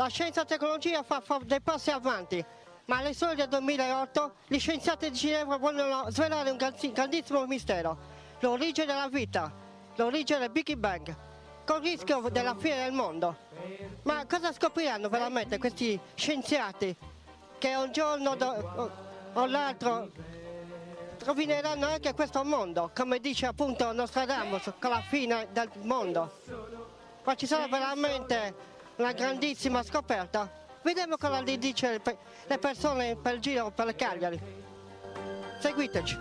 La scienza e la tecnologia fa dei passi avanti, ma alle sole del 2008 gli scienziati di Ginevra vogliono svelare un grandissimo mistero, l'origine della vita, l'origine del Big Bang, con il rischio della fine del mondo. Ma cosa scopriranno veramente questi scienziati che un giorno o l'altro rovineranno anche questo mondo, come dice appunto Nostradamus, con la fine del mondo? Ma ci sarà veramente una grandissima scoperta. Vediamo cosa gli dice le persone per giro per le Cagliari. Seguiteci.